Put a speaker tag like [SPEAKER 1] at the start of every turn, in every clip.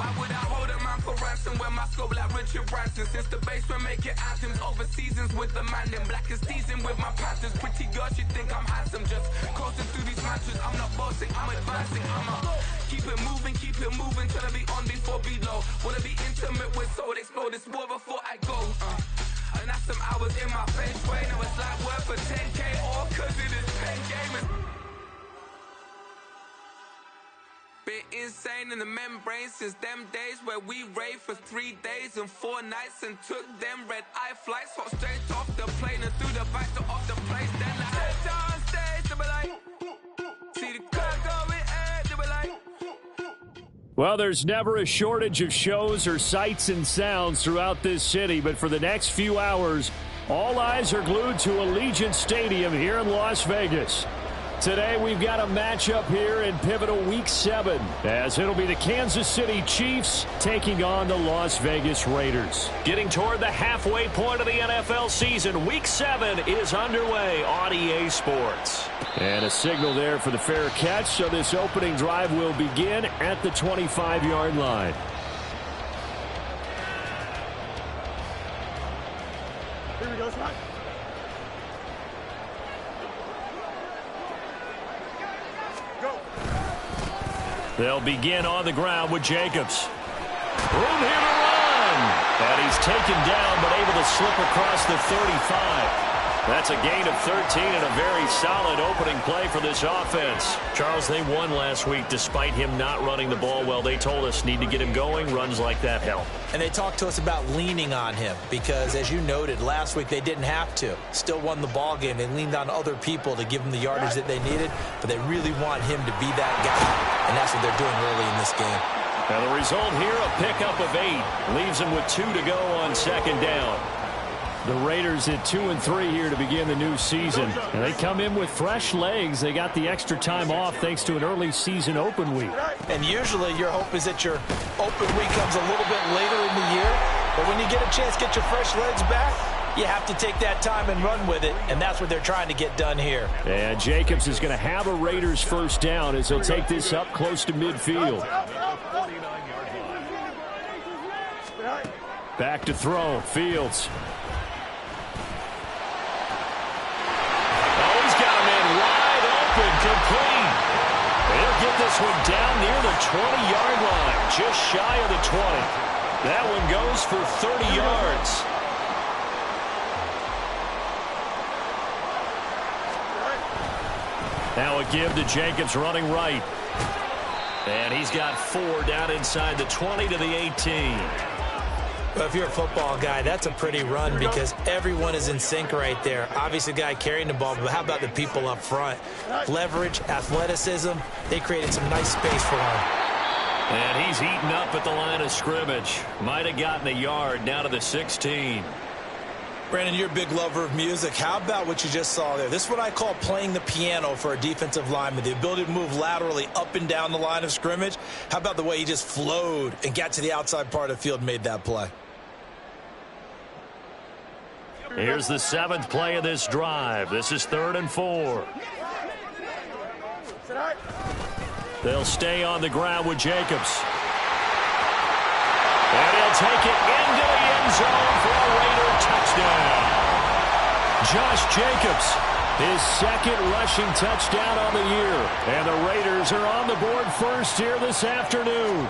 [SPEAKER 1] Why would I hold a man for ransom when my scope like Richard Branson? Since the basement making anthems over seasons with the man, them black is teasing with my Panthers. Pretty girl, she think I'm handsome, just coasting through these matches. I'm not bossing, I'm advancing. Keep it moving till I be on before below. Wanna be intimate with soul, explode this war before I go. And that's some hours in my face way. Now it's like worth for 10K all cause it is pen gaming. Been insane in the membrane since them days where we raved for 3 days and 4 nights and took them red eye flights, hot straight off the plane and through the back door of the place. Then I head down stage to be like, see the crowd going ahead to be like.
[SPEAKER 2] Well, there's never a shortage of shows or sights and sounds throughout this city, but for the next few hours, all eyes are glued to Allegiant Stadium here in Las Vegas. Today, we've got a matchup here in pivotal Week 7, as it'll be the Kansas City Chiefs taking on the Las Vegas Raiders. Getting toward the halfway point of the NFL season, Week 7 is underway on EA Sports. And a signal there for the fair catch, so this opening drive will begin at the 25-yard line.
[SPEAKER 3] Here we go, Scott.
[SPEAKER 2] They'll begin on the ground with Jacobs. Room here to run. And he's taken down but able to slip across the 35. That's a gain of 13 and a very solid opening play for this offense. Charles, they won last week despite him not running the ball well. They told us need to get him going. Runs like that help.
[SPEAKER 4] And they talked to us about leaning on him because, as you noted, last week they didn't have to. Still won the ball game. They leaned on other people to give them the yardage that they needed, but they really want him to be that guy, and that's what they're doing early in this game.
[SPEAKER 2] And the result here, a pickup of 8. Leaves them with 2 to go on second down. The Raiders at 2-3 here to begin the new season. And they come in with fresh legs. They got the extra time off thanks to an early season open week.
[SPEAKER 4] And usually your hope is that your open week comes a little bit later in the year. But when you get a chance to get your fresh legs back, you have to take that time and run with it. And that's what they're trying to get done here.
[SPEAKER 2] And Jacobs is going to have a Raiders first down as he'll take this up close to midfield. Back to throw. Fields. Complete. They'll get this one down near the 20-yard line, just shy of the 20. That one goes for 30 yards. Now a give to Jacobs running right. And he's got 4 down inside the 20 to the 18.
[SPEAKER 4] Well, if you're a football guy, that's a pretty run because everyone is in sync right there. Obviously, the guy carrying the ball, but how about the people up front? Leverage, athleticism, they created some nice space for him.
[SPEAKER 2] And he's eaten up at the line of scrimmage. Might have gotten a yard down to the 16.
[SPEAKER 4] Brandon, you're a big lover of music. How about what you just saw there? This is what I call playing the piano for a defensive lineman, the ability to move laterally up and down the line of scrimmage. How about the way he just flowed and got to the outside part of the field and made that play?
[SPEAKER 2] Here's the 7th play of this drive. This is 3rd and 4. They'll stay on the ground with Jacobs. And he'll take it into the end zone for a Raider touchdown. Josh Jacobs, his 2nd rushing touchdown on the year. And the Raiders are on the board first here this afternoon.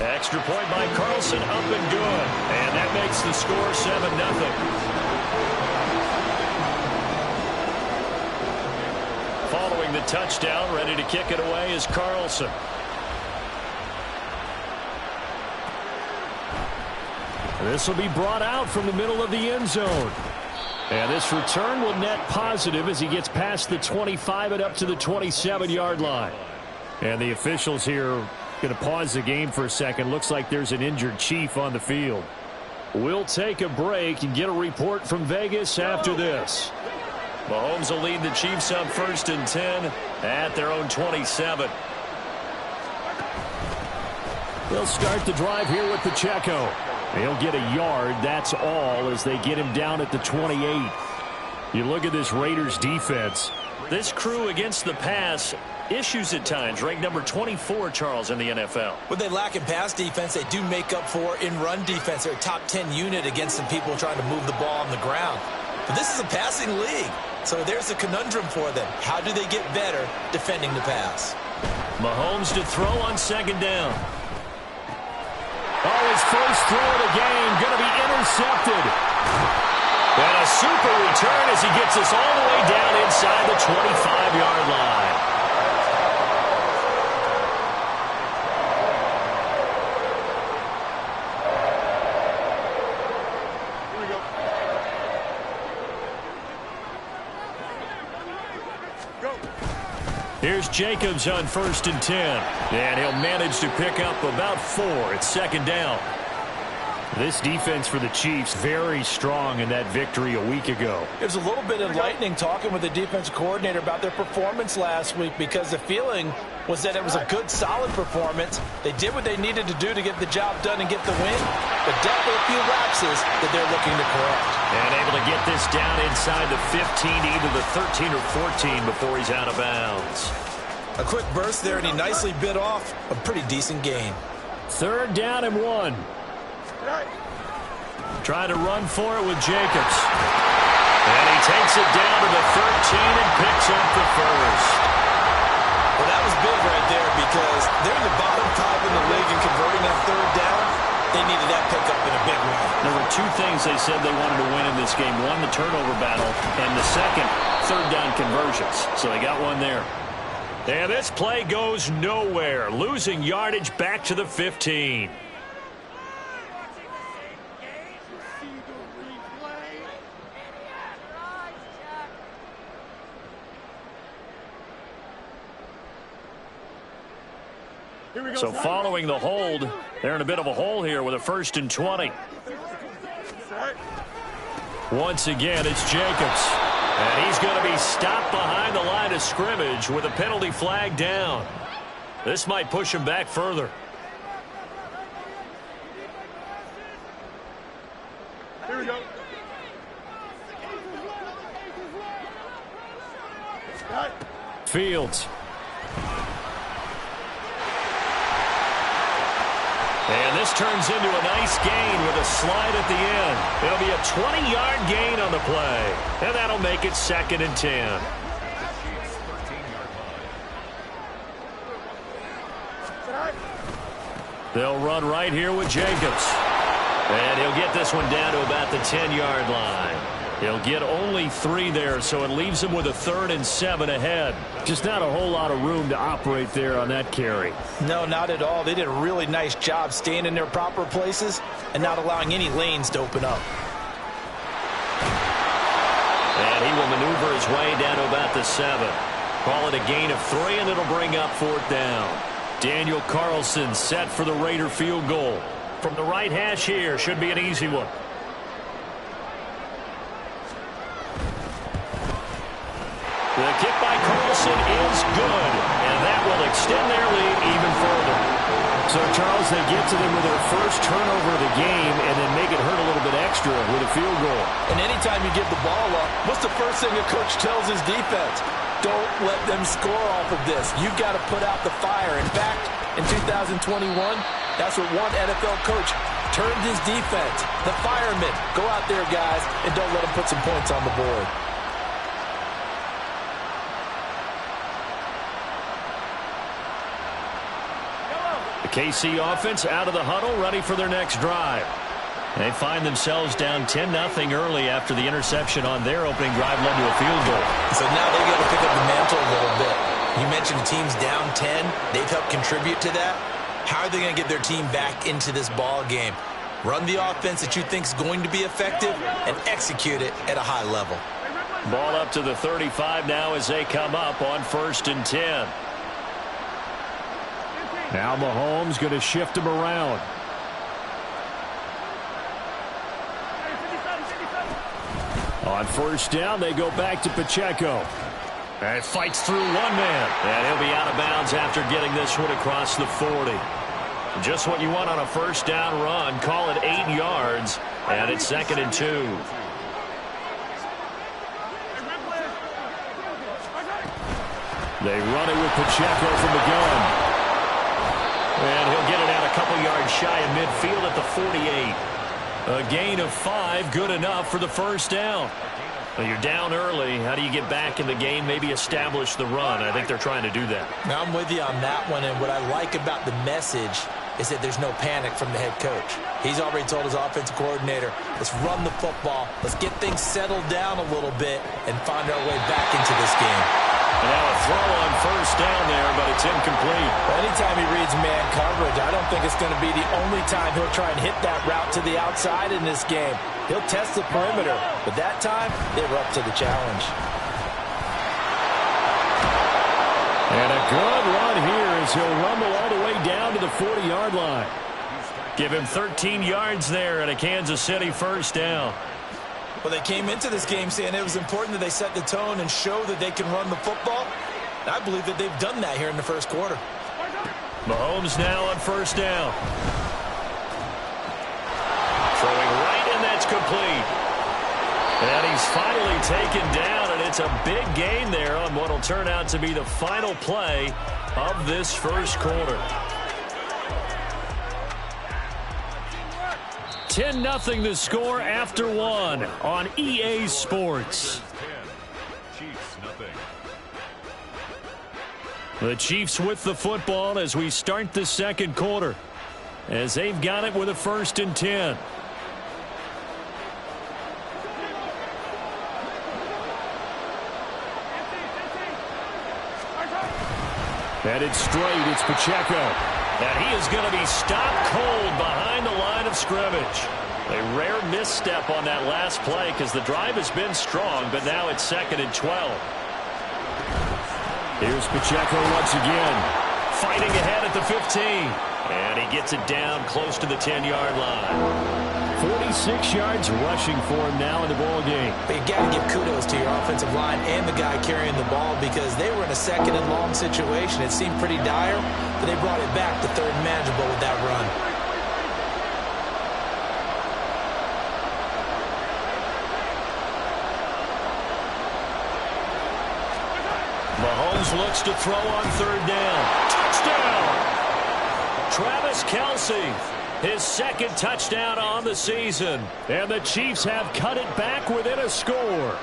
[SPEAKER 2] Extra point by Carlson, up and good. And that makes the score 7-0. Following the touchdown, ready to kick it away is Carlson. This will be brought out from the middle of the end zone. And this return will net positive as he gets past the 25 and up to the 27-yard line. And the officials here going to pause the game for a second. Looks like there's an injured Chief on the field. We'll take a break and get a report from Vegas after this. Mahomes will lead the Chiefs up 1st and 10 at their own 27. They'll start the drive here with Pacheco. He'll get a yard, that's all, as they get him down at the 28. You look at this Raiders defense. This crew against the pass, issues at times, ranked number 24, Charles, in the NFL.
[SPEAKER 4] When they lack in pass defense, they do make up for in run defense. They're a top 10 unit against some people trying to move the ball on the ground. But this is a passing league, so there's a conundrum for them. How do they get better defending the pass?
[SPEAKER 2] Mahomes to throw on second down. Oh, his first throw of the game going to be intercepted. And a super return as he gets us all the way down inside the 25-yard line. Here's Jacobs on 1st and 10. And he'll manage to pick up about 4 at second down. This defense for the Chiefs very strong in that victory a week ago.
[SPEAKER 4] It was a little bit enlightening talking with the defense coordinator about their performance last week, because the feeling was that it was a good, solid performance. They did what they needed to do to get the job done and get the win, but definitely a few lapses that they're looking to correct.
[SPEAKER 2] And able to get this down inside the 15 to either the 13 or 14 before he's out of bounds.
[SPEAKER 4] A quick burst there, and he nicely bit off a pretty decent gain.
[SPEAKER 2] 3rd down and 1. Try to run for it with Jacobs. And he takes it down to the 13 and picks up the first.
[SPEAKER 4] Well, that was big right there, because they're in the bottom 5 in the league in converting on 3rd down. They needed that pickup in a big way.
[SPEAKER 2] There were 2 things they said they wanted to win in this game. One, the turnover battle, and the second, 3rd down conversions. So they got one there. And this play goes nowhere, losing yardage back to the 15. So following the hold, they're in a bit of a hole here with a 1st and 20. Once again, it's Jacobs. And he's going to be stopped behind the line of scrimmage with a penalty flag down. This might push him back further.
[SPEAKER 3] Here we go.
[SPEAKER 2] Fields. And this turns into a nice gain with a slide at the end. It'll be a 20-yard gain on the play. And that'll make it 2nd and 10. They'll run right here with Jacobs. And he'll get this one down to about the 10-yard line. He'll get only 3 there, so it leaves him with a 3rd and 7 ahead. Just not a whole lot of room to operate there on that carry.
[SPEAKER 4] No, not at all. They did a really nice job staying in their proper places and not allowing any lanes to open up.
[SPEAKER 2] And he will maneuver his way down to about the 7. Call it a gain of 3, and it'll bring up 4th down. Daniel Carlson set for the Raider field goal. From the right hash here, should be an easy one. The kick by Carlson is good, and that will extend their lead even further. So, Charles, they get to them with their first turnover of the game and then make it hurt a little bit extra with a field goal.
[SPEAKER 4] And anytime you give the ball up, what's the first thing a coach tells his defense? Don't let them score off of this. You've got to put out the fire. In fact, in 2021, that's what one NFL coach termed his defense. The firemen. Go out there, guys, and don't let them put some points on the board.
[SPEAKER 2] KC offense out of the huddle, ready for their next drive. They find themselves down 10-0 early after the interception on their opening drive led to a field goal.
[SPEAKER 4] So now they got to pick up the mantle a little bit. You mentioned the team's down 10. They've helped contribute to that. How are they going to get their team back into this ball game? Run the offense that you think is going to be effective and execute it at a high level.
[SPEAKER 2] Ball up to the 35 now as they come up on 1st and 10. Now Mahomes going to shift him around. On 1st down, they go back to Pacheco. And fights through one man. And he'll be out of bounds after getting this one across the 40. Just what you want on a 1st down run. Call it 8 yards. And it's 2nd and 2. They run it with Pacheco from the gun. And he'll get it out a couple yards shy of midfield at the 48. A gain of 5, good enough for the first down. Well, you're down early. How do you get back in the game, maybe establish the run? I think they're trying to do that.
[SPEAKER 4] Now, I'm with you on that one, and what I like about the message is that there's no panic from the head coach. He's already told his offensive coordinator, let's run the football, let's get things settled down a little bit and find our way back into this game.
[SPEAKER 2] And now a throw on first down there, but it's incomplete.
[SPEAKER 4] Well, anytime he reads man coverage, I don't think it's going to be the only time he'll try and hit that route to the outside in this game. He'll test the perimeter, but that time, they were up to the challenge.
[SPEAKER 2] And a good run here as he'll rumble all the way down to the 40-yard line. Give him 13 yards there and a Kansas City first down.
[SPEAKER 4] Well, they came into this game saying it was important that they set the tone and show that they can run the football. And I believe that they've done that here in the first quarter.
[SPEAKER 2] Mahomes now on first down. Throwing right, and that's complete. And he's finally taken down, and it's a big gain there on what will turn out to be the final play of this first quarter. 10-0 the score after one on EA Sports. The Chiefs with the football as we start the second quarter, as they've got it with a 1st and 10. Headed straight, it's Pacheco. And he is going to be stopped cold behind the line of scrimmage. A rare misstep on that last play because the drive has been strong, but now it's 2nd and 12. Here's Pacheco once again, fighting ahead at the 15. And he gets it down close to the 10-yard line. 46 yards rushing for him now in the ball game.
[SPEAKER 4] But you got to give kudos to your offensive line and the guy carrying the ball because they were in a 2nd and long situation. It seemed pretty dire, but they brought it back to 3rd and manageable with that run.
[SPEAKER 2] Mahomes looks to throw on 3rd down. Touchdown! Travis Kelce, his 2nd touchdown on the season. And the Chiefs have cut it back within a score.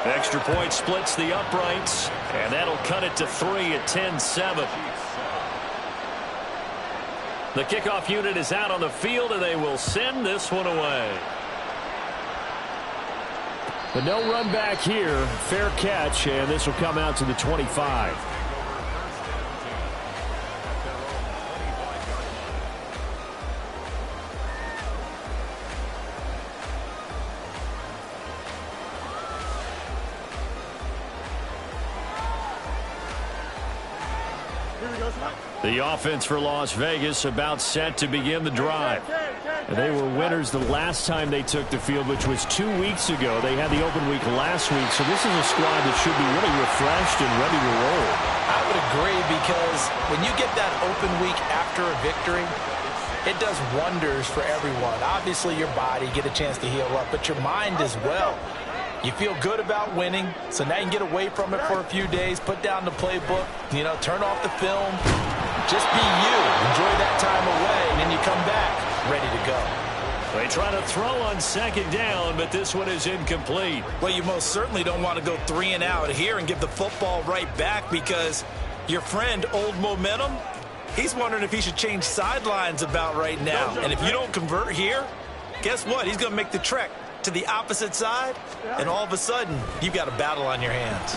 [SPEAKER 2] Extra point splits the uprights, and that'll cut it to 3 at 10-7. The kickoff unit is out on the field, and they will send this one away. But no run back here. Fair catch, and this will come out to the 25. The offense for Las Vegas about set to begin the drive. And they were winners the last time they took the field, which was 2 weeks ago. They had the open week last week, so this is a squad that should be really refreshed and ready to roll.
[SPEAKER 4] I would agree because when you get that open week after a victory, it does wonders for everyone. Obviously, your body, get a chance to heal up, but your mind as well. You feel good about winning, so now you can get away from it for a few days, put down the playbook, turn off the film, just be you. Enjoy that time away, and then you come back ready to go.
[SPEAKER 2] They try to throw on 2nd down, but this one is incomplete.
[SPEAKER 4] Well, you most certainly don't want to go 3 and out here and give the football right back because your friend, Old Momentum, he's wondering if he should change sidelines about right now. And if you don't convert here, guess what? He's going to make the trek to the opposite side, and all of a sudden, you've got a battle on your hands.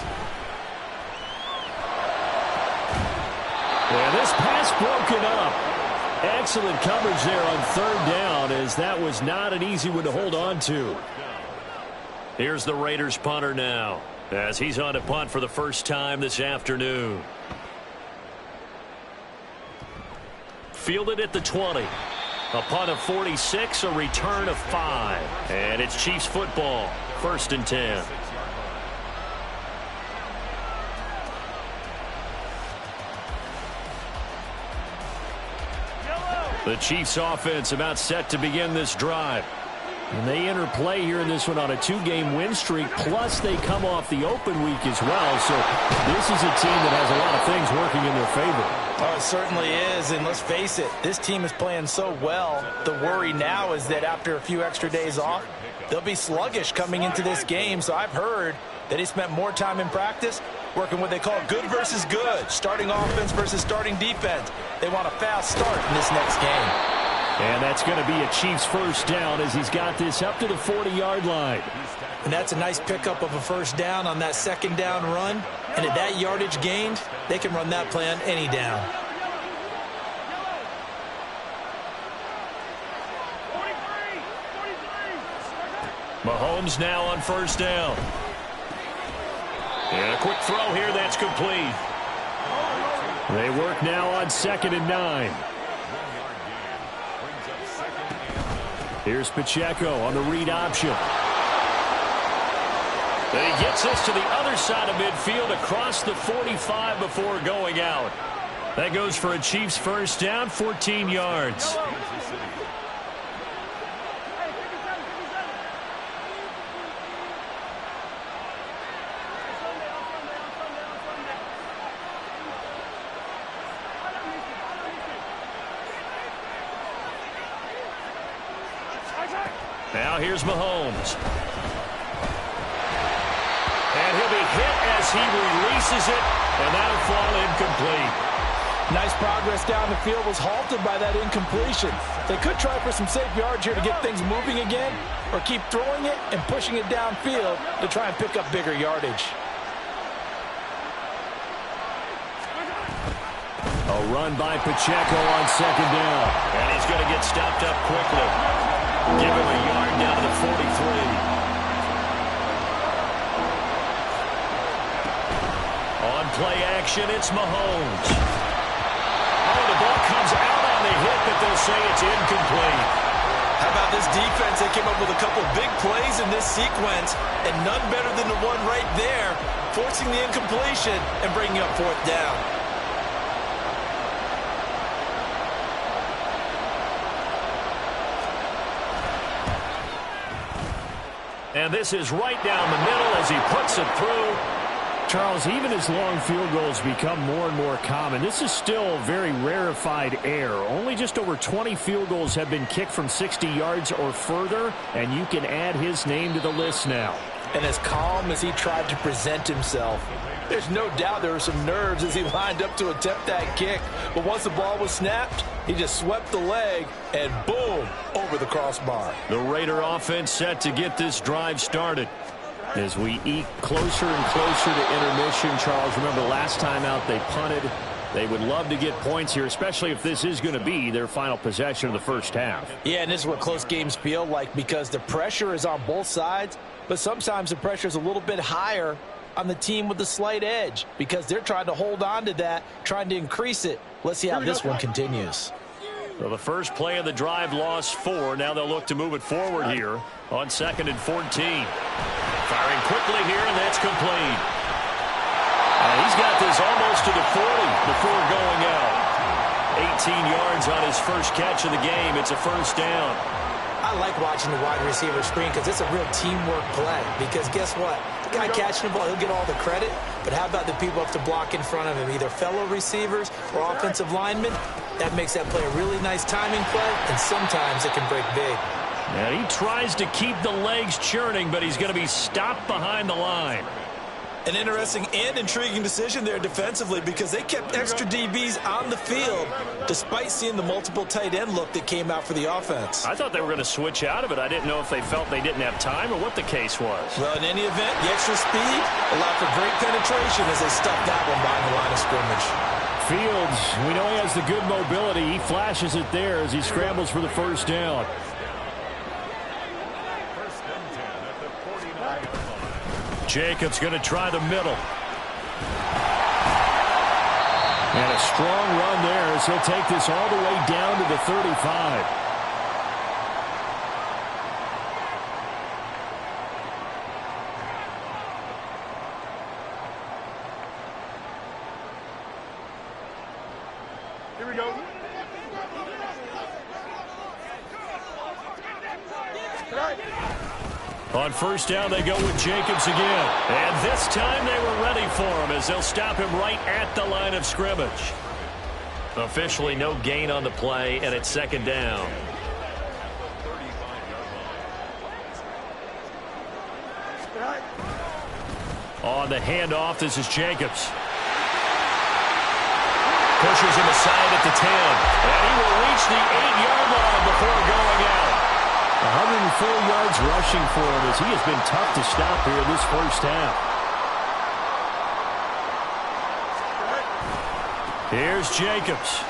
[SPEAKER 2] And this pass broken up. Excellent coverage there on 3rd down, as that was not an easy one to hold on to. Here's the Raiders punter now, as he's on to punt for the first time this afternoon. Fielded at the 20. A punt of 46, a return of 5. And it's Chiefs football, 1st and 10. The Chiefs offense about set to begin this drive. And they enter play here in this one on a 2-game win streak, plus they come off the open week as well. So this is a team that has a lot of things working in their favor.
[SPEAKER 4] Oh, it certainly is, and let's face it, this team is playing so well. The worry now is that after a few extra days off, they'll be sluggish coming into this game. So I've heard that he spent more time in practice working what they call good versus good, starting offense versus starting defense. They want a fast start in this next game.
[SPEAKER 2] And that's going to be a Chiefs first down as he's got this up to the 40-yard line.
[SPEAKER 4] And that's a nice pickup of a first down on that second down run. And at that yardage gained, they can run that play on any down.
[SPEAKER 2] Mahomes now on first down. And a quick throw here, that's complete. They work now on 2nd and 9. Here's Pacheco on the read option. And he gets this to the other side of midfield across the 45 before going out. That goes for a Chiefs first down, 14 yards. Now here's Mahomes. And he'll be hit as he releases it, and that'll fall incomplete.
[SPEAKER 4] Nice progress down the field, was halted by that incompletion. They could try for some safe yards here to get things moving again, or keep throwing it and pushing it downfield to try and pick up bigger yardage.
[SPEAKER 2] A run by Pacheco on 2nd down. And he's going to get stopped up quickly. Give him a yard down to the 43. On play action, it's Mahomes. Oh, the ball comes out on the hit, but they'll say it's incomplete.
[SPEAKER 4] How about this defense? They came up with a couple big plays in this sequence, and none better than the one right there, forcing the incompletion and bringing up 4th down.
[SPEAKER 2] And this is right down the middle as he puts it through. Charles, even as long field goals become more and more common, this is still very rarefied air. Only just over 20 field goals have been kicked from 60 yards or further, and you can add his name to the list now.
[SPEAKER 4] And as calm as he tried to present himself, there's no doubt there were some nerves as he lined up to attempt that kick. But once the ball was snapped, he just swept the leg and boom, over the crossbar.
[SPEAKER 2] The Raider offense set to get this drive started. As we eke closer and closer to intermission, Charles, remember last time out they punted. They would love to get points here, especially if this is going to be their final possession of the first half.
[SPEAKER 4] Yeah, and this is what close games feel like because the pressure is on both sides, but sometimes the pressure is a little bit higher on the team with the slight edge because they're trying to hold on to that, trying to increase it. Let's see how this one continues.
[SPEAKER 2] So the first play of the drive lost 4. Now they'll look to move it forward here on 2nd and 14. Firing quickly here, and that's complete. And he's got this almost to the 40 before going out. 18 yards on his first catch of the game. It's a first down.
[SPEAKER 4] I like watching the wide receiver screen because it's a real teamwork play. Because guess what? The guy catching the ball, he'll get all the credit. But how about the people up to block in front of him, either fellow receivers or offensive linemen? That makes that play a really nice timing play, and sometimes it can break big.
[SPEAKER 2] And he tries to keep the legs churning, but he's going to be stopped behind the line.
[SPEAKER 4] An interesting and intriguing decision there defensively because they kept extra DBs on the field despite seeing the multiple tight end look that came out for the offense.
[SPEAKER 2] I thought they were going to switch out of it. I didn't know if they felt they didn't have time or what the case was.
[SPEAKER 4] Well, in any event, the extra speed allowed for great penetration as they stuffed that one behind the line of scrimmage.
[SPEAKER 2] Fields, we know he has the good mobility. He flashes it there as he scrambles for the first down. Jacobs going to try the middle. And a strong run there as he'll take this all the way down to the 35.
[SPEAKER 3] Here we go. Right.
[SPEAKER 2] On first down, they go with Jacobs again. And this time they were ready for him as they'll stop him right at the line of scrimmage. Officially no gain on the play, and it's second down. On the handoff, this is Jacobs. Pushes him aside at the 10. And he will reach the 8-yard line before going out. 104 yards rushing for him as he has been tough to stop here this first half. Here's Jacobs.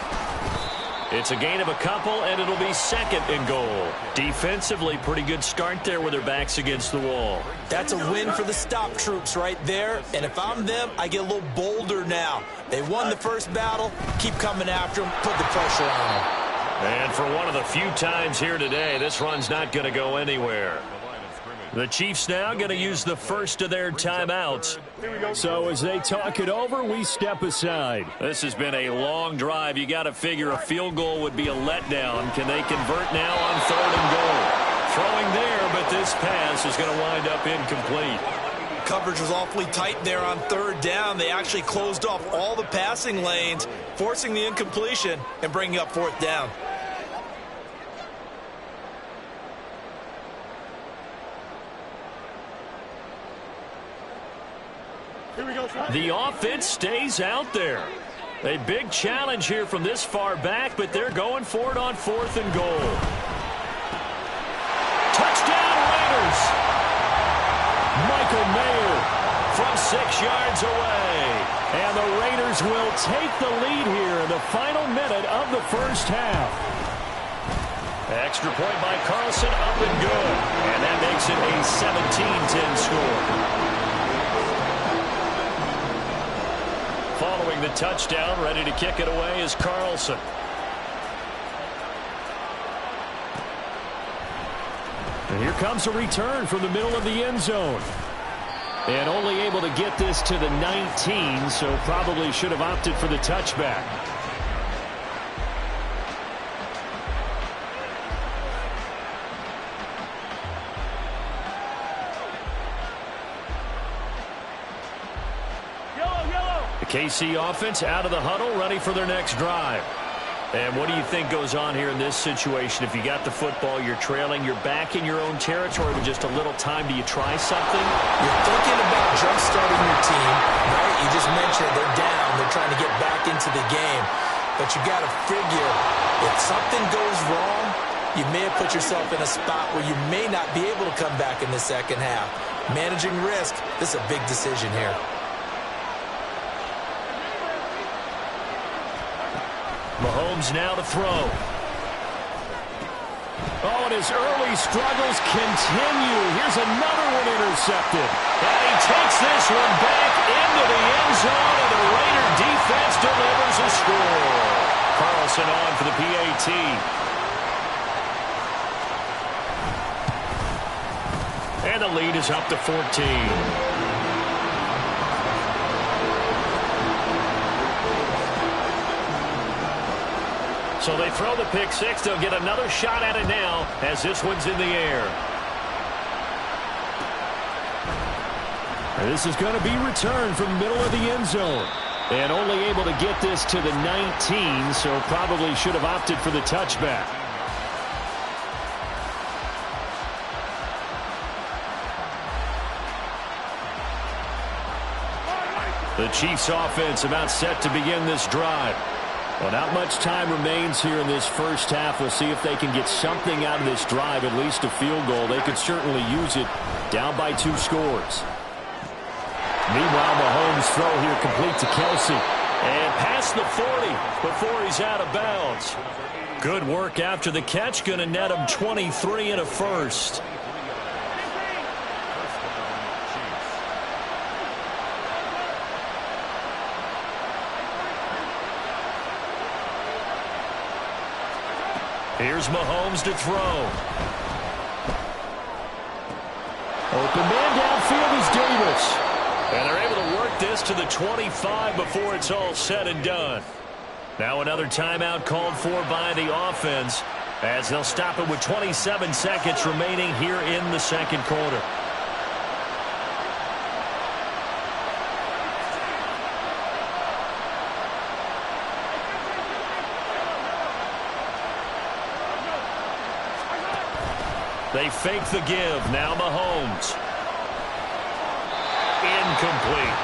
[SPEAKER 2] It's a gain of a couple, and it'll be second and goal. Defensively, pretty good start there with their backs against the wall.
[SPEAKER 4] That's a win for the stop troops right there. And if I'm them, I get a little bolder now. They won the first battle. Keep coming after them. Put the pressure on them.
[SPEAKER 2] And for one of the few times here today, this run's not going to go anywhere. The Chiefs now going to use the first of their timeouts. So as they talk it over, we step aside. This has been a long drive. You got to figure a field goal would be a letdown. Can they convert now on third and goal? Throwing there, but this pass is going to wind up incomplete.
[SPEAKER 4] Coverage was awfully tight there on third down. They actually closed off all the passing lanes, forcing the incompletion and bringing up fourth down.
[SPEAKER 2] The offense stays out there. A big challenge here from this far back, but they're going for it on fourth and goal. Touchdown Raiders! Michael Mayer from 6 yards away. And the Raiders will take the lead here in the final minute of the first half. Extra point by Carlson, up and good. And that makes it a 17-10 score. Following the touchdown, ready to kick it away is Carlson. And here comes a return from the middle of the end zone. And only able to get this to the 19, so probably should have opted for the touchback. KC offense out of the huddle, ready for their next drive. And what do you think goes on here in this situation? If you got the football, you're trailing, you're back in your own territory with just a little time. Do you try something?
[SPEAKER 4] You're thinking about jump-starting your team, right? You just mentioned they're down. They're trying to get back into the game. But you got to figure, if something goes wrong, you may have put yourself in a spot where you may not be able to come back in the second half. Managing risk, this is a big decision here.
[SPEAKER 2] Mahomes now to throw. Oh, and his early struggles continue. Here's another one intercepted. And he takes this one back into the end zone, and the Raider defense delivers a score. Carlson on for the PAT. And the lead is up to 14. So they throw the pick six. They'll get another shot at it now as this one's in the air. And this is going to be returned from the middle of the end zone. And only able to get this to the 19, so probably should have opted for the touchback. The Chiefs offense about set to begin this drive. Well, not much time remains here in this first half. We'll see if they can get something out of this drive, at least a field goal. They could certainly use it down by 2 scores. Meanwhile, Mahomes' throw here complete to Kelsey. And past the 40 before he's out of bounds. Good work after the catch. Going to net him 23 and a first. Here's Mahomes to throw. Open man downfield is Davis. And they're able to work this to the 25 before it's all said and done. Now another timeout called for by the offense. as they'll stop it with 27 seconds remaining here in the second quarter. They fake the give. Now Mahomes. Incomplete.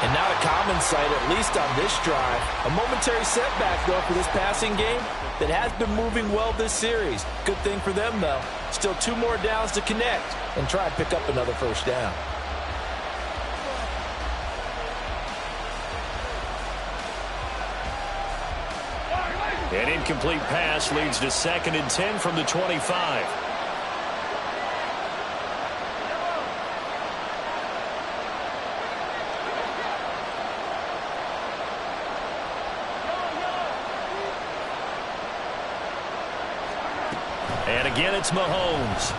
[SPEAKER 4] And not a common sight, at least on this drive. A momentary setback, though, for this passing game that has been moving well this series. Good thing for them, though. Still 2 more downs to connect and try and pick up another first down.
[SPEAKER 2] An incomplete pass leads to 2nd and 10 from the 25. And again, it's Mahomes.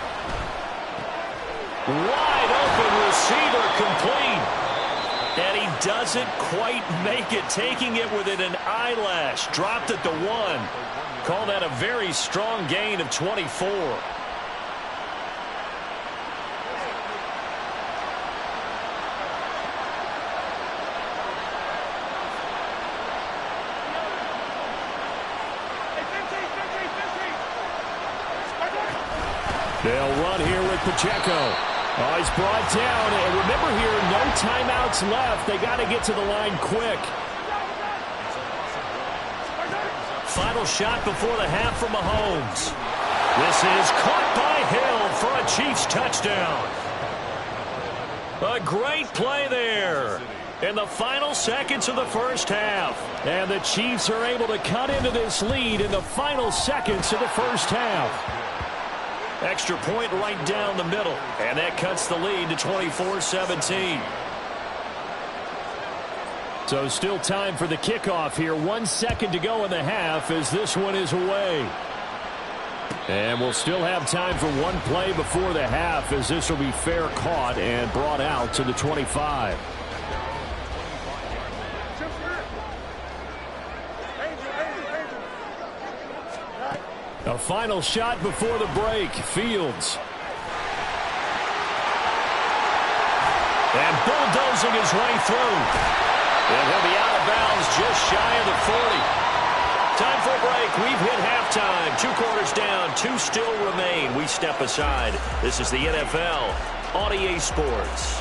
[SPEAKER 2] Wide open receiver complete. And he doesn't quite make it, taking it within an eyelash. Dropped at the 1. Call that a very strong gain of 24. They'll run here with Pacheco. Oh, he's brought down. And remember here, no timeouts left. They got to get to the line quick. Final shot before the half from Mahomes. This is caught by Hill for a Chiefs touchdown. A great play there in the final seconds of the first half. And the Chiefs are able to cut into this lead in the final seconds of the first half. Extra point right down the middle. And that cuts the lead to 24-17. So still time for the kickoff here. 1 second to go in the half as this one is away. And we'll still have time for one play before the half as this will be fair caught and brought out to the 25. A final shot before the break. Fields. And bulldozing his way through. And he'll be out of bounds just shy of the 40. Time for a break. We've hit halftime. 2 quarters down. 2 still remain. We step aside. This is the NFL on EA Sports.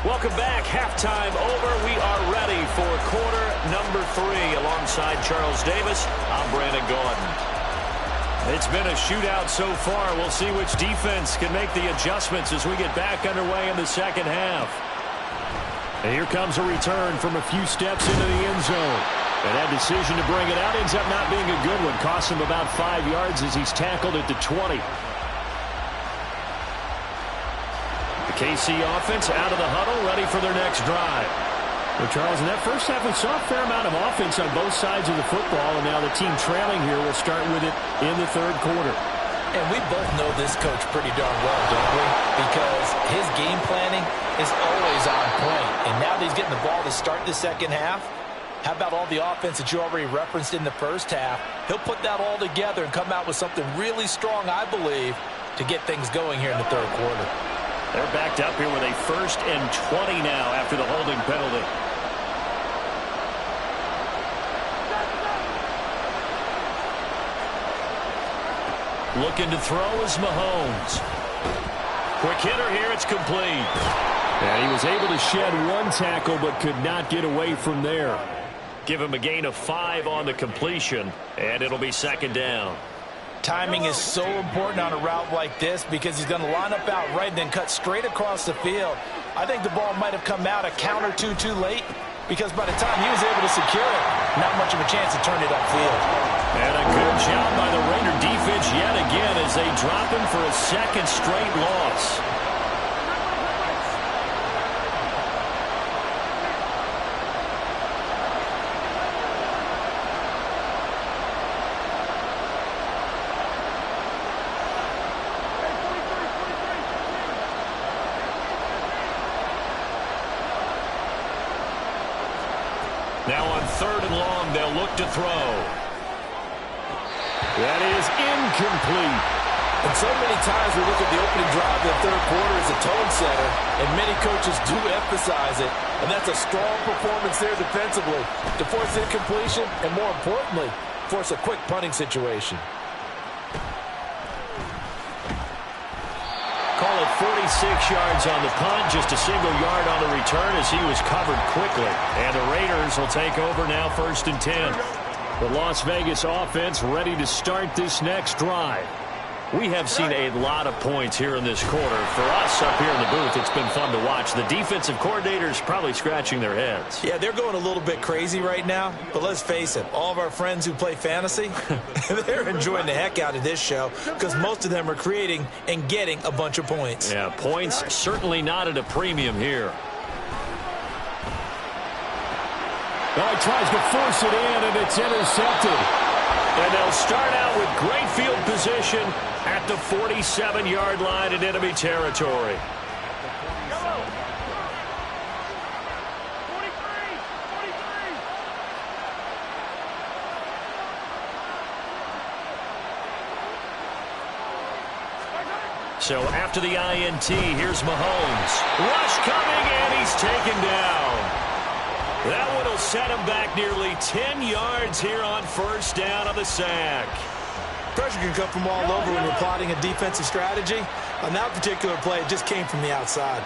[SPEAKER 2] Welcome back. Halftime over. We are ready for quarter number 3. Alongside Charles Davis, I'm Brandon Gaudin. It's been a shootout so far. We'll see which defense can make the adjustments as we get back underway in the second half. And here comes a return from a few steps into the end zone. And that decision to bring it out ends up not being a good one. Costs him about 5 yards as he's tackled at the 20. The KC offense out of the huddle, ready for their next drive. Well, Charles, in that first half, we saw a fair amount of offense on both sides of the football, and now the team trailing here will start with it in the third quarter.
[SPEAKER 4] And we both know this coach pretty darn well, don't we? Because his game planning is always on point. And now that he's getting the ball to start the second half, how about all the offense that you already referenced in the first half? He'll put that all together and come out with something really strong, I believe, to get things going here in the third quarter.
[SPEAKER 2] They're backed up here with a 1st and 20 now after the holding penalty. Looking to throw is Mahomes. Quick hitter here, it's complete. And he was able to shed 1 tackle but could not get away from there. Give him a gain of 5 on the completion, and it'll be second down.
[SPEAKER 4] Timing is so important on a route like this because he's going to line up out right and then cut straight across the field. I think the ball might have come out a count or two too late because by the time he was able to secure it, not much of a chance to turn it upfield.
[SPEAKER 2] And a good job by the Raider defense yet again as they drop him for a 2nd straight loss. Now on 3rd and long, they'll look to throw. That is incomplete.
[SPEAKER 4] And so many times we look at the opening drive of the third quarter as a tone setter, and many coaches do emphasize it. And that's a strong performance there defensively to force incompletion and, more importantly, force a quick punting situation.
[SPEAKER 2] Call it 46 yards on the punt, just a single yard on the return as he was covered quickly. And the Raiders will take over now 1st and 10. The Las Vegas offense ready to start this next drive. We have seen a lot of points here in this quarter. For us up here in the booth, it's been fun to watch. The defensive coordinators probably scratching their heads.
[SPEAKER 4] Yeah, they're going a little bit crazy right now. But let's face it, all of our friends who play fantasy, they're enjoying the heck out of this show because most of them are creating and getting a bunch of points.
[SPEAKER 2] Yeah, points certainly not at a premium here.
[SPEAKER 3] Oh, he tries to force it in, and it's intercepted.
[SPEAKER 2] And they'll start out with great field position at the 47-yard line in enemy territory. So after the INT, here's Mahomes. Rush coming, and he's taken down. That one will set him back nearly 10 yards here on 1st down on the sack.
[SPEAKER 4] Pressure can come from all over when you're plotting a defensive strategy. On that particular play, it just came from the outside.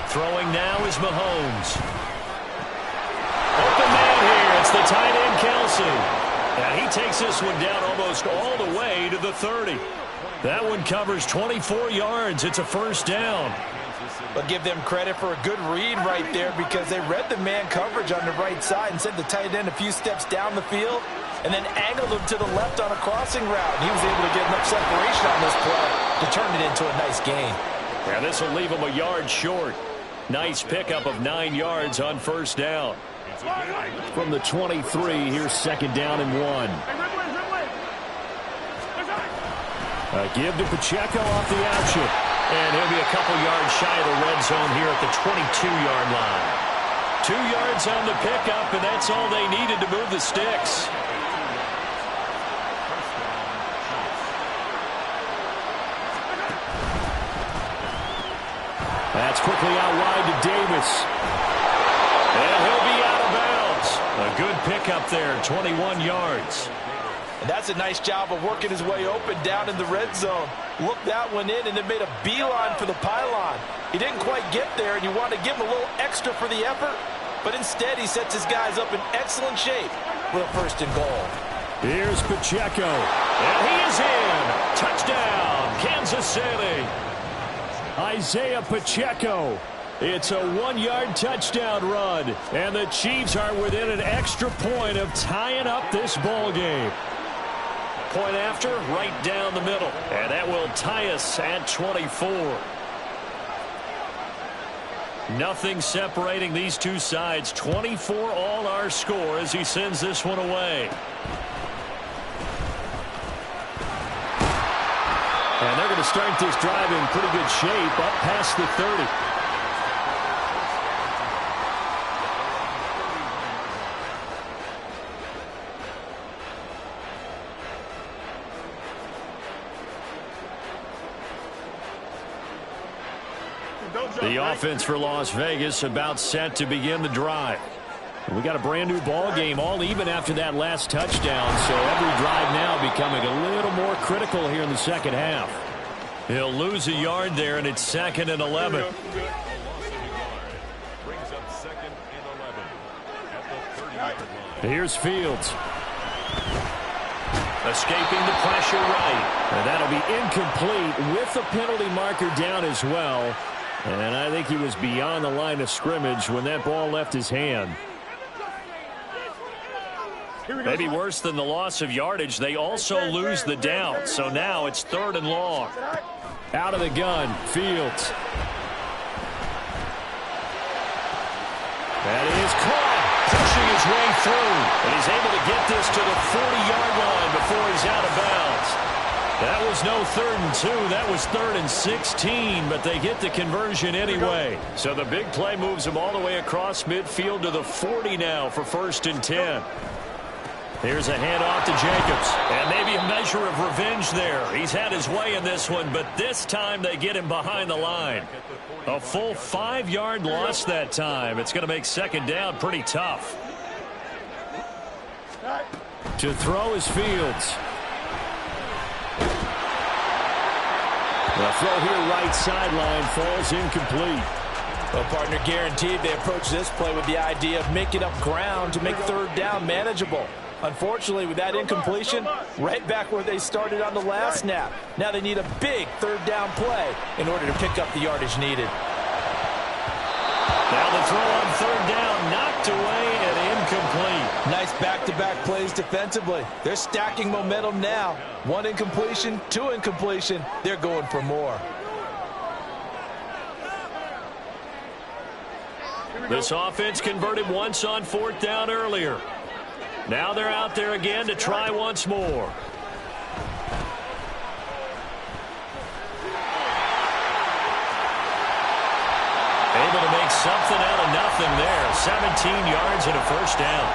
[SPEAKER 2] Throwing now is Mahomes. Open man here. It's the tight end, Kelsey. And he takes this one down almost all the way to the 30. That one covers 24 yards. It's a 1st down.
[SPEAKER 4] But give them credit for a good read right there because they read the man coverage on the right side and sent the tight end a few steps down the field and then angled him to the left on a crossing route. And he was able to get enough separation on this play to turn it into a nice gain.
[SPEAKER 2] Yeah, this will leave him a yard short. Nice pickup of 9 yards on 1st down.
[SPEAKER 3] From the 23, here's 2nd down and 1. A give to Pacheco off the option.
[SPEAKER 2] And he'll be a couple yards shy of the red zone here at the 22-yard line. 2 yards on the pickup, and that's all they needed to move the sticks.
[SPEAKER 3] That's quickly out wide to Davis.
[SPEAKER 2] And he'll be out of bounds. A good pickup there, 21 yards.
[SPEAKER 4] And that's a nice job of working his way open down in the red zone. Looked that one in and then made a beeline for the pylon. He didn't quite get there, and you want to give him a little extra for the effort. But instead, he sets his guys up in excellent shape for a 1st and goal.
[SPEAKER 3] Here's Pacheco.
[SPEAKER 2] And he is in. Touchdown, Kansas City.
[SPEAKER 3] Isaiah Pacheco.
[SPEAKER 2] It's a 1-yard touchdown run. And the Chiefs are within an extra point of tying up this ball game. Point after, right down the middle. And that will tie us at 24. Nothing separating these two sides. 24 all our score as he sends this one away.
[SPEAKER 3] And they're going to start this drive in pretty good shape up past the 30.
[SPEAKER 2] The offense for Las Vegas about set to begin the drive.
[SPEAKER 3] We got a brand new ball game, all even after that last touchdown, so every drive now becoming a little more critical here in the second half.
[SPEAKER 2] He'll lose a yard there, and it's 2nd and 11.
[SPEAKER 3] Here's Fields.
[SPEAKER 2] Escaping the pressure right.
[SPEAKER 3] And that'll be incomplete with the penalty marker down as well. And I think he was beyond the line of scrimmage when that ball left his hand.
[SPEAKER 2] Maybe worse than the loss of yardage, they also lose the down. So now it's 3rd and long.
[SPEAKER 3] Out of the gun, Fields.
[SPEAKER 2] That is caught, pushing his way through. And he's able to get this to the 40-yard line before he's out of bounds. That was no 3rd and 2. That was 3rd and 16, but they get the conversion anyway. So the big play moves them all the way across midfield to the 40 now for 1st and 10. Here's a handoff to Jacobs. And maybe a measure of revenge there. He's had his way in this one, but this time they get him behind the line. A full 5-yard loss that time. It's going to make 2nd down pretty tough. To throw is Fields. The throw here right sideline falls incomplete.
[SPEAKER 4] Well, partner, guaranteed they approach this play with the idea of making up ground to make 3rd down manageable. Unfortunately, with that incompletion, right back where they started on the last snap. Now they need a big 3rd down play in order to pick up the yardage needed.
[SPEAKER 2] Now the throw on 3rd down, knocked away and incomplete.
[SPEAKER 4] Nice back-to-back plays defensively. They're stacking momentum now. 1 incompletion, 2 incompletion. They're going for more.
[SPEAKER 2] This offense converted once on 4th down earlier. Now they're out there again to try once more. Able to make something out of nothing there. 17 yards and a 1st down.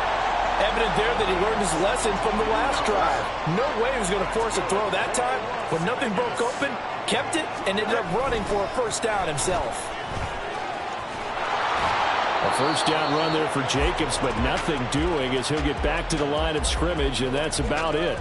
[SPEAKER 4] Evident there that he learned his lesson from the last drive. No way he was going to force a throw that time. When nothing broke open, kept it, and ended up running for a 1st down himself.
[SPEAKER 2] A 1st down run there for Jacobs, but nothing doing as he'll get back to the line of scrimmage, and that's about it.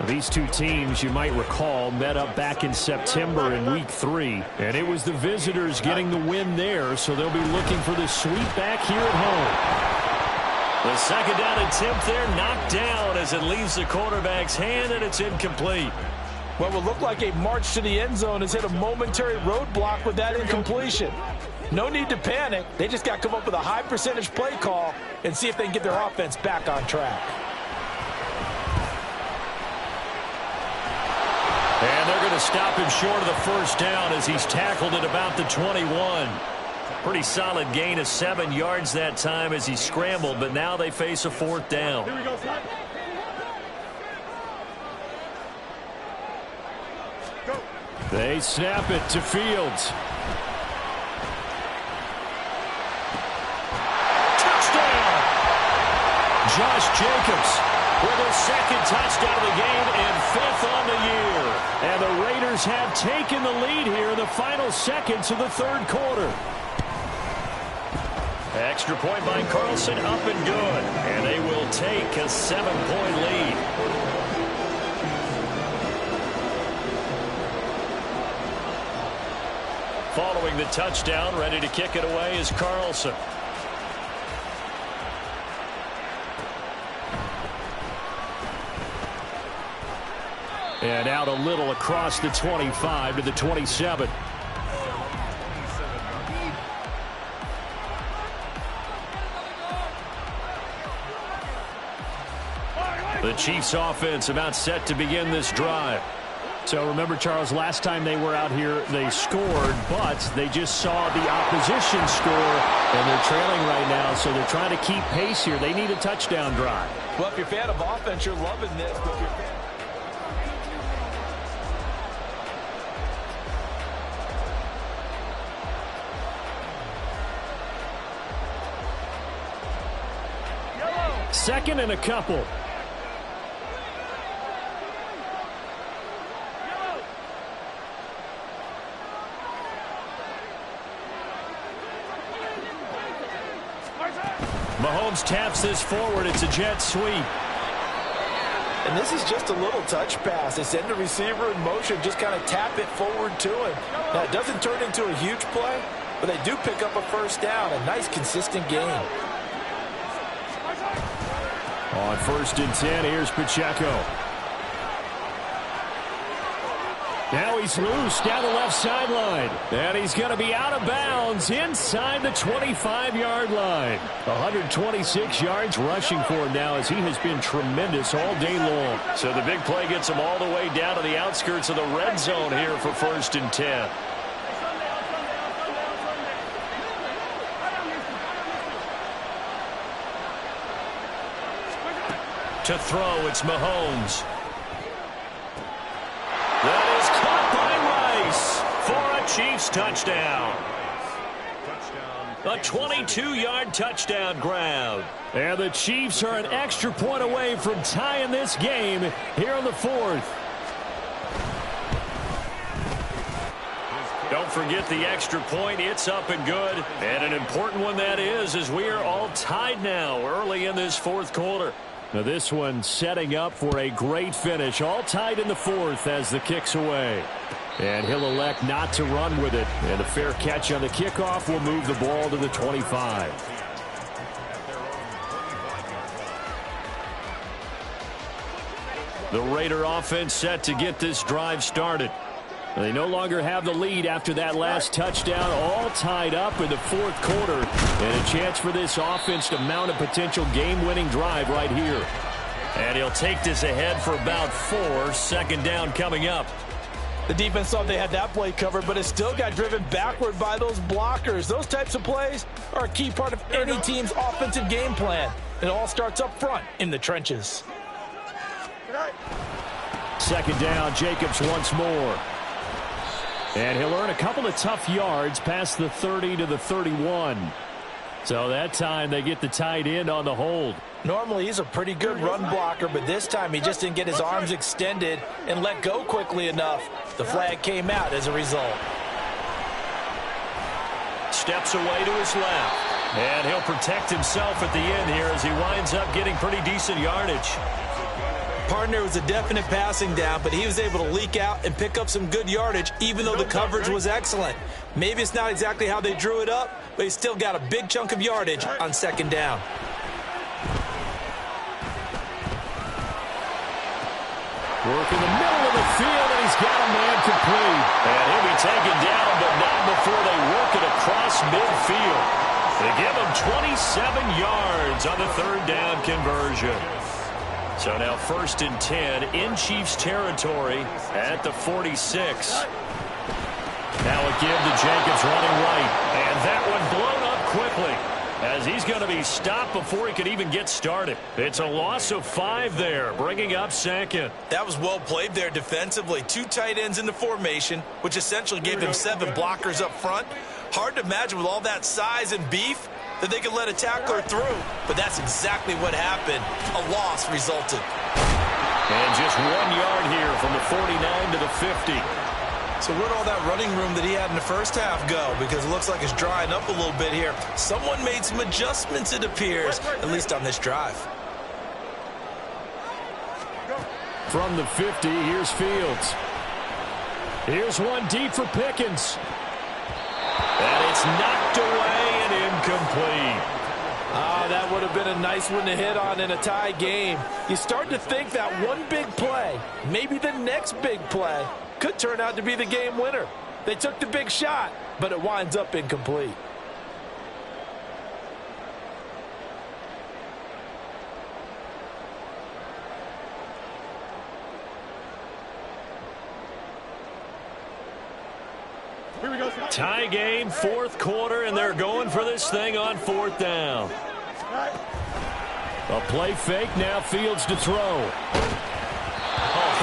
[SPEAKER 2] These two teams, you might recall, met up back in September in Week 3, and it was the visitors getting the win there, so they'll be looking for the sweep back here at home. The 2nd down attempt there knocked down as it leaves the quarterback's hand, and it's incomplete.
[SPEAKER 4] What will look like a march to the end zone has hit a momentary roadblock with that incompletion. No need to panic. They just got to come up with a high percentage play call and see if they can get their offense back on track.
[SPEAKER 2] And they're going to stop him short of the 1st down as he's tackled at about the 21. Pretty solid gain of 7 yards that time as he scrambled, but now they face a 4th down.
[SPEAKER 5] Here we go, son. Go.
[SPEAKER 2] They snap it to Fields. Touchdown! Josh Jacobs with his 2nd touchdown of the game and 5th on the year. And the Raiders have taken the lead here in the final seconds of the 3rd quarter. Extra point by Carlson, up and good. And they will take a 7-point lead. Following the touchdown, ready to kick it away is Carlson. And out a little across the 25 to the 27. The Chiefs offense about set to begin this drive.
[SPEAKER 3] So remember, Charles, last time they were out here, they scored, but they just saw the opposition score, and they're trailing right now, so they're trying to keep pace here. They need a touchdown drive.
[SPEAKER 4] Well, if you're a fan of offense, you're loving this. But if you're a fan
[SPEAKER 3] Second and a couple.
[SPEAKER 2] Mahomes taps this forward. It's a jet sweep.
[SPEAKER 4] And this is just a little touch pass. They send the receiver in motion, just kind of tap it forward to him. Now, it doesn't turn into a huge play, but they do pick up a 1st down. A nice, consistent game.
[SPEAKER 2] On 1st and 10, here's Pacheco. Now he's loose down the left sideline. And he's going to be out of bounds inside the 25-yard line. 126 yards rushing for him now as he has been tremendous all day long. So the big play gets him all the way down to the outskirts of the red zone here for 1st and 10. To throw, it's Mahomes. The
[SPEAKER 3] Chiefs touchdown. A 22-yard touchdown grab. And the Chiefs are an extra point away from tying this game here in the fourth. Don't forget the extra point. It's up and good. And an important one that is, as we are all tied now early in this fourth quarter. Now this one setting up for a great finish. All tied in the fourth as the kick's away. And he'll elect not to run with it. And a fair catch on the kickoff will move the ball to the 25. The Raider offense set to get this drive started. They no longer have the lead after that last touchdown, all tied up in the fourth quarter. And a chance for this offense to mount a potential game-winning drive right here. And he'll take this ahead for about 4. Second down coming up.
[SPEAKER 4] The defense thought they had that play covered, but it still got driven backward by those blockers. Those types of plays are a key part of any team's offensive game plan. It all starts up front in the trenches.
[SPEAKER 2] Second down, Jacobs once more. And he'll earn a couple of tough yards past the 30 to the 31. So that time they get the tight end on the hold.
[SPEAKER 4] Normally he's a pretty good run blocker, but this time he just didn't get his arms extended and let go quickly enough. The flag came out as a result.
[SPEAKER 3] Steps away to his left. And he'll protect himself at the end here as he winds up getting pretty decent yardage.
[SPEAKER 4] Partner was a definite passing down, but he was able to leak out and pick up some good yardage, even though the coverage was excellent. Maybe it's not exactly how they drew it up, but he still got a big chunk of yardage on second down.
[SPEAKER 2] Work in the middle of the field, and he's got a man complete.
[SPEAKER 3] And he'll be taken down, but not before they work it across midfield. They give him 27 yards on the third down conversion. So now 1st and 10 in Chiefs territory at the 46. Now a give to Jacobs running right. And that one blown up quickly as he's going to be stopped before he could even get started. It's a loss of 5 there, bringing up second.
[SPEAKER 4] That was well played there defensively. 2 tight ends in the formation, which essentially gave them 7 blockers up front. Hard to imagine with all that size and beef that they could let a tackler through, but that's exactly what happened. A loss resulted.
[SPEAKER 3] And just 1 yard here from the 49 to the 50.
[SPEAKER 4] So where'd all that running room that he had in the first half go? Because it looks like it's drying up a little bit here. Someone made some adjustments, it appears, at least on this drive.
[SPEAKER 2] From the 50, here's Fields. Here's one deep for Pickens.
[SPEAKER 3] And it's knocked away and incomplete.
[SPEAKER 4] That would have been a nice one to hit on in a tie game. You start to think that one big play, maybe the next big play, could turn out to be the game winner. They took the big shot, but it winds up incomplete.
[SPEAKER 3] Tie game, fourth quarter, and they're going for this thing on 4th down.
[SPEAKER 2] A play fake, now Fields to throw.
[SPEAKER 3] A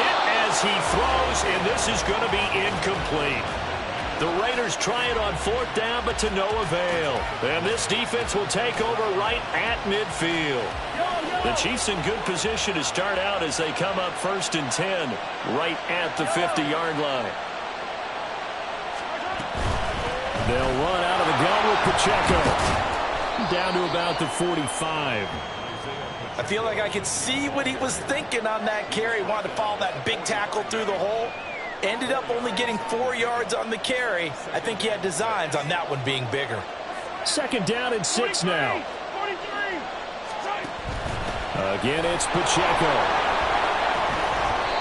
[SPEAKER 3] hit as he throws, and this is going to be incomplete. The Raiders try it on 4th down, but to no avail. And this defense will take over right at midfield. The Chiefs in good position to start out as they come up 1st and 10, right at the 50-yard line.
[SPEAKER 2] They'll run out of the gun with Pacheco. Down to about the 45.
[SPEAKER 4] I feel like I could see what he was thinking on that carry. Wanted to follow that big tackle through the hole. Ended up only getting 4 yards on the carry. I think he had designs on that one being bigger.
[SPEAKER 2] Second down and 6 now. Again, it's Pacheco.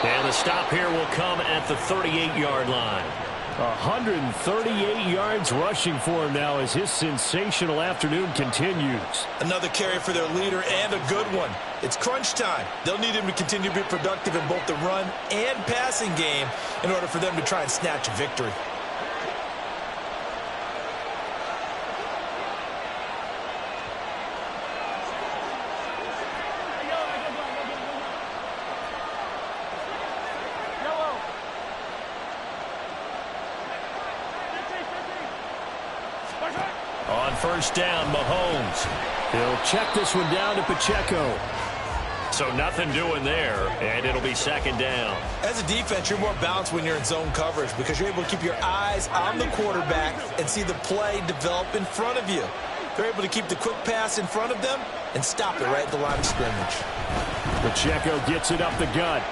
[SPEAKER 3] And the stop here will come at the 38-yard line.
[SPEAKER 2] 138 yards rushing for him now as his sensational afternoon continues.
[SPEAKER 4] Another carry for their leader and a good one. It's crunch time. They'll need him to continue to be productive in both the run and passing game in order for them to try and snatch a victory.
[SPEAKER 3] first down, Mahomes.
[SPEAKER 2] He'll check this one down to Pacheco.
[SPEAKER 3] So nothing doing there, and it'll be second down.
[SPEAKER 4] As a defense, you're more balanced when you're in zone coverage because you're able to keep your eyes on the quarterback and see the play develop in front of you. They're able to keep the quick pass in front of them and stop it right at the line of scrimmage.
[SPEAKER 2] Pacheco gets it up the gut.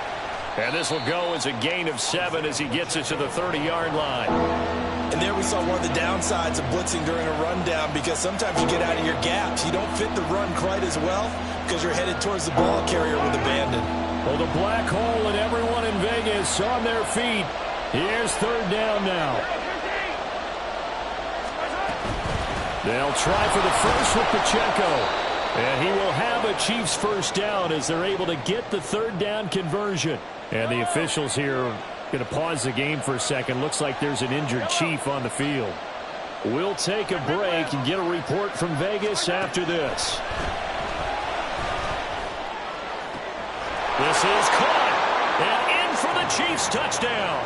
[SPEAKER 3] And this will go as a gain of 7 as he gets it to the 30-yard line.
[SPEAKER 4] And there we saw one of the downsides of blitzing during a rundown because sometimes you get out of your gaps. You don't fit the run quite as well because you're headed towards the ball carrier with abandon.
[SPEAKER 2] Well, the black hole and everyone in Vegas on their feet. Here's third down now. They'll try for the first with Pacheco. And he will have a Chiefs first down as they're able to get the third down conversion. And the officials here are going to pause the game for a second. Looks like there's an injured Chief on the field. We'll take a break and get a report from Vegas after this.
[SPEAKER 3] This is caught. And in for the Chiefs touchdown.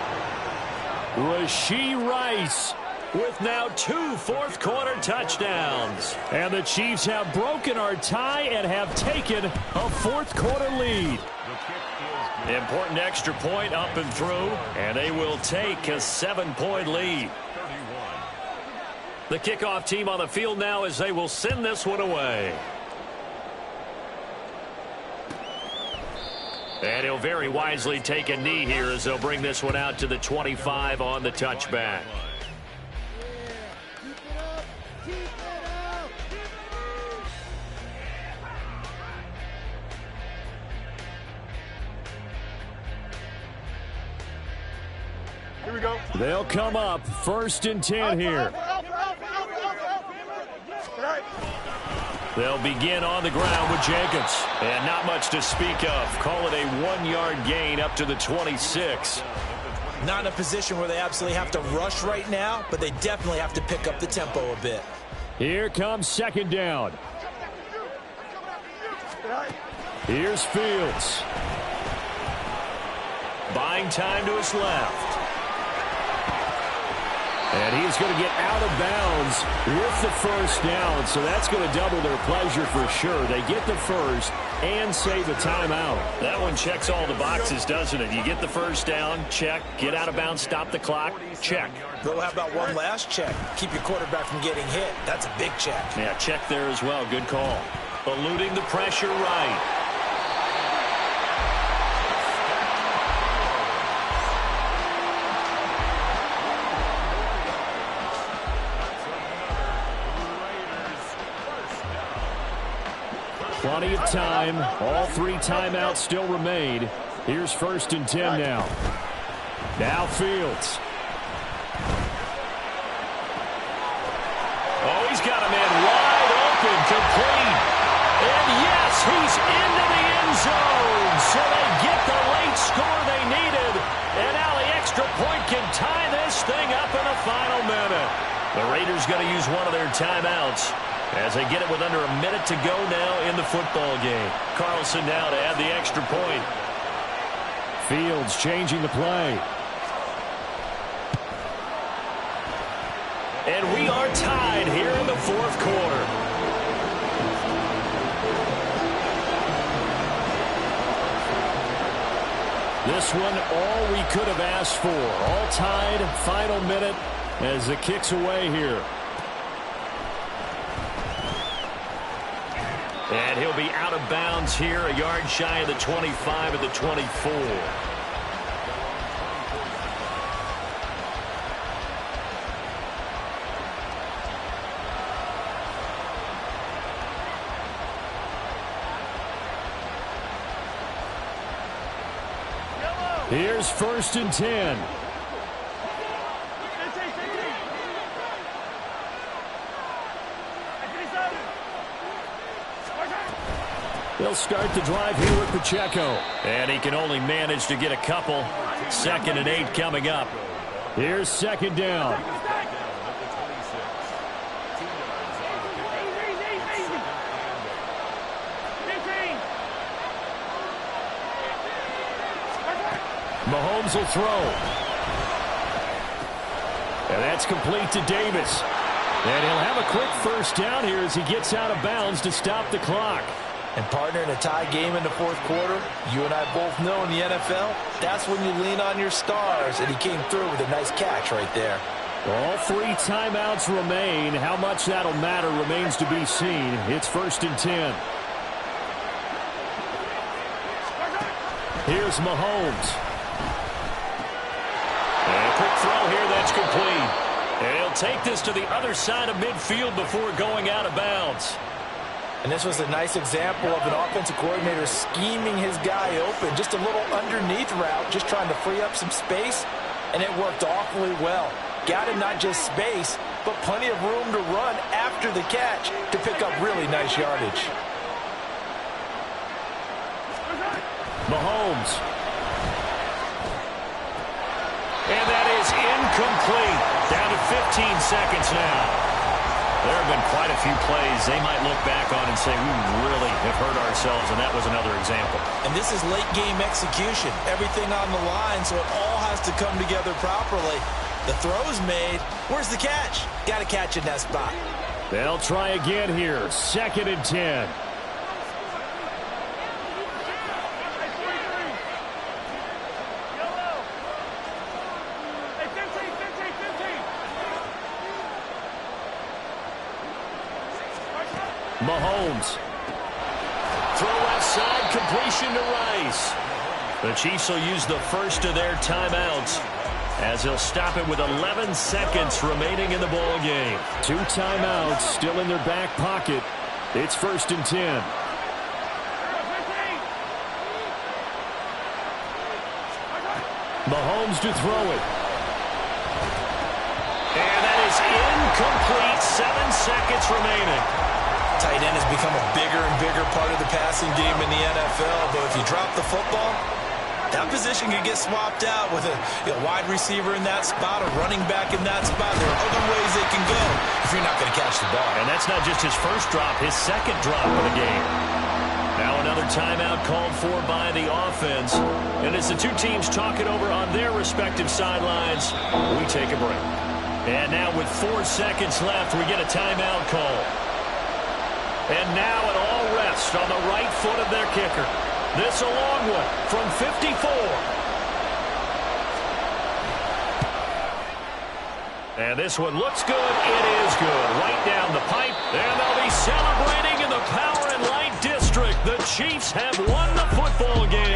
[SPEAKER 2] Rashee Rice with now 2 fourth-quarter touchdowns. And the Chiefs have broken our tie and have taken a fourth-quarter lead.
[SPEAKER 3] Important extra point up and through, and they will take a 7-point lead. The kickoff team on the field now as they will send this one away. And he'll very wisely take a knee here as they'll bring this one out to the 25 on the touchback.
[SPEAKER 5] Here we go.
[SPEAKER 2] They'll come up 1st and 10 here.
[SPEAKER 3] They'll begin on the ground with Jenkins. And not much to speak of. Call it a 1-yard gain up to the 26.
[SPEAKER 4] Not in a position where they absolutely have to rush right now, but they definitely have to pick up the tempo a bit.
[SPEAKER 2] Here comes second down. Here's Fields.
[SPEAKER 3] Buying time to his left.
[SPEAKER 2] And he's going to get out of bounds with the first down, so that's going to double their pleasure for sure. They get the first and save a timeout.
[SPEAKER 3] That one checks all the boxes, doesn't it? You get the first down, check. Get out of bounds, stop the clock, check.
[SPEAKER 4] Though how about one last check? Keep your quarterback from getting hit. That's a big check.
[SPEAKER 3] Yeah, check there as well. Good call. Eluding the pressure right.
[SPEAKER 2] Plenty of time. All 3 timeouts still remain. Here's 1st and 10 now. Now Fields.
[SPEAKER 3] Oh, he's got a man wide open, complete. And yes, he's into the end zone. So they get the late score they needed. And now the extra point can tie this thing up in the final minute. The Raiders going to use one of their timeouts as they get it with under a minute to go now in the football game. Carlson now to add the extra point.
[SPEAKER 2] Fields changing the play.
[SPEAKER 3] And we are tied here in the fourth quarter.
[SPEAKER 2] This one all we could have asked for. All tied, final minute as it kicks away here.
[SPEAKER 3] And he'll be out of bounds here, a yard shy of the 25 at the 24.
[SPEAKER 2] Here's 1st and 10. They'll start the drive here with Pacheco.
[SPEAKER 3] And he can only manage to get a couple. 2nd and 8 coming up.
[SPEAKER 2] Here's 2nd down. Mahomes will throw. And that's complete to Davis. And he'll have a quick first down here as he gets out of bounds to stop the clock.
[SPEAKER 4] And partner, in a tie game in the fourth quarter, you and I both know in the NFL, that's when you lean on your stars, and he came through with a nice catch right there.
[SPEAKER 2] All 3 timeouts remain. How much that'll matter remains to be seen. It's 1st and 10. Here's Mahomes.
[SPEAKER 3] And a quick throw here that's complete. And he'll take this to the other side of midfield before going out of bounds.
[SPEAKER 4] And this was a nice example of an offensive coordinator scheming his guy open. Just a little underneath route, just trying to free up some space, and it worked awfully well. Got him not just space, but plenty of room to run after the catch to pick up really nice yardage.
[SPEAKER 2] Mahomes.
[SPEAKER 3] And that is incomplete. Down to 15 seconds now. There have been quite a few plays they might look back on and say, we really have hurt ourselves, and that was another example.
[SPEAKER 4] And this is late-game execution. Everything on the line, so it all has to come together properly. The throw's made. Where's the catch? Got to catch in that spot.
[SPEAKER 2] They'll try again here. 2nd and 10. Mahomes.
[SPEAKER 3] Throw left side, completion to Rice. The Chiefs will use the first of their timeouts as he'll stop it with 11 seconds remaining in the ball game.
[SPEAKER 2] 2 timeouts still in their back pocket. It's 1st and 10. Mahomes to throw it.
[SPEAKER 3] And that is incomplete. 7 seconds remaining.
[SPEAKER 4] Tight end has become a bigger and bigger part of the passing game in the NFL, but if you drop the football, that position can get swapped out with a wide receiver in that spot, a running back in that spot. There are other ways they can go if you're not going to catch the ball.
[SPEAKER 3] And that's not just his first drop, his second drop of the game. Now another timeout called for by the offense. And as the two teams talk it over on their respective sidelines, we take a break. And now with 4 seconds left, we get a timeout call. And now it all rests on the right foot of their kicker. This a long one from 54. And this one looks good. It is good. Right down the pipe. And they'll be celebrating in the Power and Light District. The Chiefs have won the football game.